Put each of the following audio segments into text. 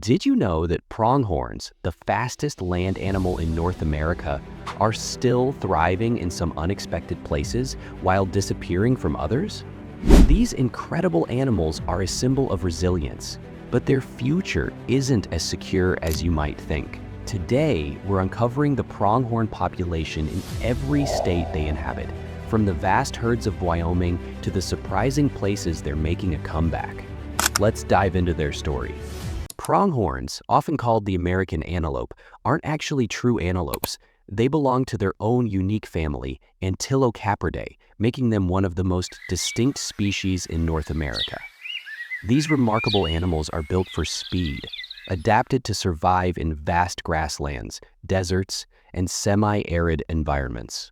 Did you know that pronghorns, the fastest land animal in North America, are still thriving in some unexpected places while disappearing from others? These incredible animals are a symbol of resilience, but their future isn't as secure as you might think. Today, we're uncovering the pronghorn population in every state they inhabit, from the vast herds of Wyoming to the surprising places they're making a comeback. Let's dive into their story. Pronghorns, often called the American antelope, aren't actually true antelopes. They belong to their own unique family, Antilocapridae, making them one of the most distinct species in North America. These remarkable animals are built for speed, adapted to survive in vast grasslands, deserts, and semi-arid environments.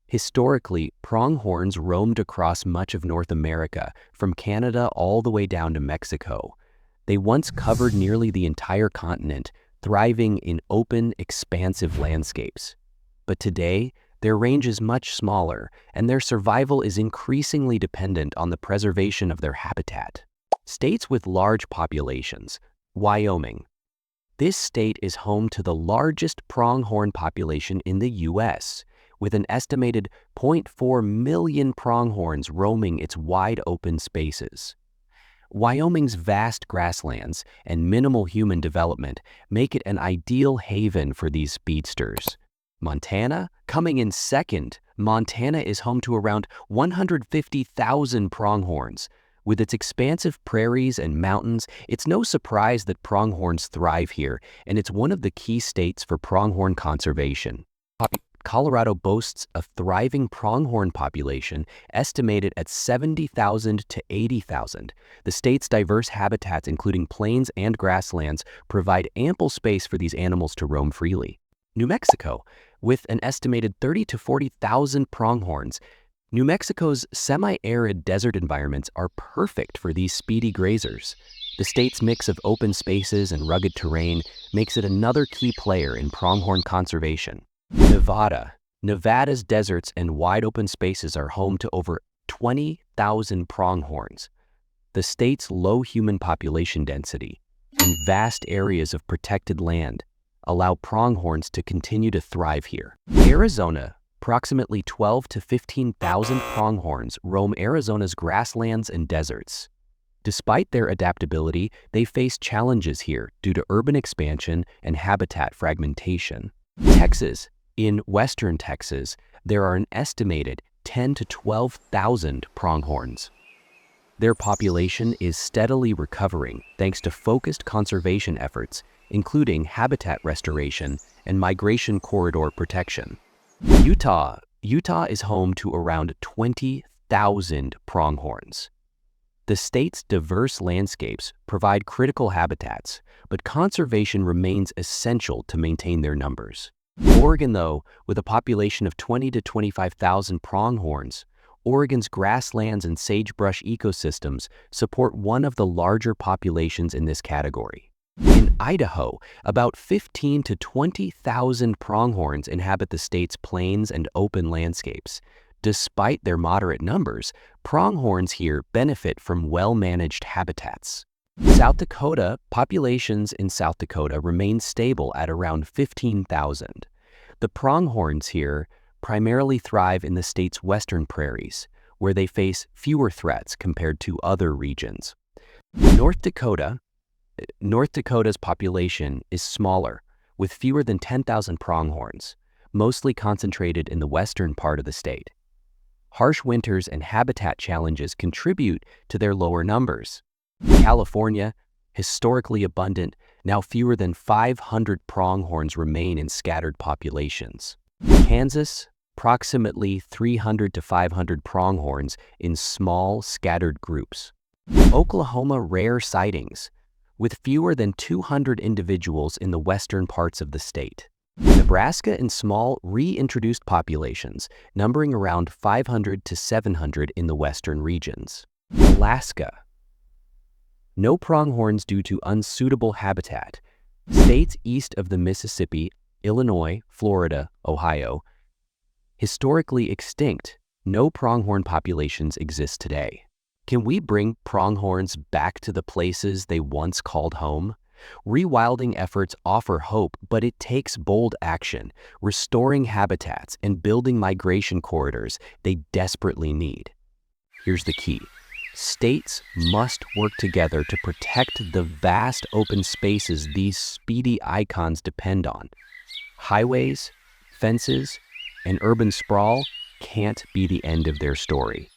Historically, pronghorns roamed across much of North America, from Canada all the way down to Mexico. They once covered nearly the entire continent, thriving in open, expansive landscapes. But today, their range is much smaller, and their survival is increasingly dependent on the preservation of their habitat. States with large populations. Wyoming. This state is home to the largest pronghorn population in the U.S., with an estimated 0.4 million pronghorns roaming its wide open spaces. Wyoming's vast grasslands and minimal human development make it an ideal haven for these speedsters. Montana, coming in second, Montana is home to around 150,000 pronghorns. With its expansive prairies and mountains, it's no surprise that pronghorns thrive here, and it's one of the key states for pronghorn conservation. Colorado boasts a thriving pronghorn population estimated at 70,000 to 80,000. The state's diverse habitats, including plains and grasslands, provide ample space for these animals to roam freely. New Mexico, with an estimated 30 to 40,000 pronghorns, New Mexico's semi-arid desert environments are perfect for these speedy grazers. The state's mix of open spaces and rugged terrain makes it another key player in pronghorn conservation. Nevada. Nevada's deserts and wide open spaces are home to over 20,000 pronghorns. The state's low human population density and vast areas of protected land allow pronghorns to continue to thrive here. Arizona. Approximately 12 to 15,000 pronghorns roam Arizona's grasslands and deserts. Despite their adaptability, they face challenges here due to urban expansion and habitat fragmentation. Texas. In western Texas, there are an estimated 10 to 12,000 pronghorns. Their population is steadily recovering thanks to focused conservation efforts, including habitat restoration and migration corridor protection. Utah. Utah is home to around 20,000 pronghorns. The state's diverse landscapes provide critical habitats, but conservation remains essential to maintain their numbers. Oregon, though, with a population of 20 to 25,000 pronghorns, Oregon's grasslands and sagebrush ecosystems support one of the larger populations in this category. In Idaho, about 15 to 20,000 pronghorns inhabit the state's plains and open landscapes. Despite their moderate numbers, pronghorns here benefit from well-managed habitats. South Dakota. Populations in South Dakota remain stable at around 15,000. The pronghorns here primarily thrive in the state's western prairies, where they face fewer threats compared to other regions. North Dakota. North Dakota's population is smaller, with fewer than 10,000 pronghorns, mostly concentrated in the western part of the state. Harsh winters and habitat challenges contribute to their lower numbers. California, historically abundant, now fewer than 500 pronghorns remain in scattered populations. Kansas, approximately 300 to 500 pronghorns in small, scattered groups. Oklahoma, rare sightings, with fewer than 200 individuals in the western parts of the state. Nebraska in small, reintroduced populations, numbering around 500 to 700 in the western regions. Alaska. No pronghorns due to unsuitable habitat. States east of the Mississippi, Illinois, Florida, Ohio. Historically extinct, no pronghorn populations exist today. Can we bring pronghorns back to the places they once called home? Rewilding efforts offer hope, but it takes bold action, restoring habitats and building migration corridors they desperately need. Here's the key. States must work together to protect the vast open spaces these speedy icons depend on. Highways, fences, and urban sprawl can't be the end of their story.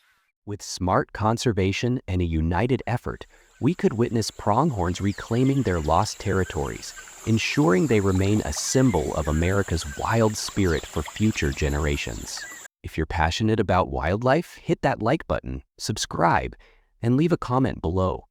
With smart conservation and a united effort, we could witness pronghorns reclaiming their lost territories, ensuring they remain a symbol of America's wild spirit for future generations. If you're passionate about wildlife, hit that like button, subscribe, and leave a comment below.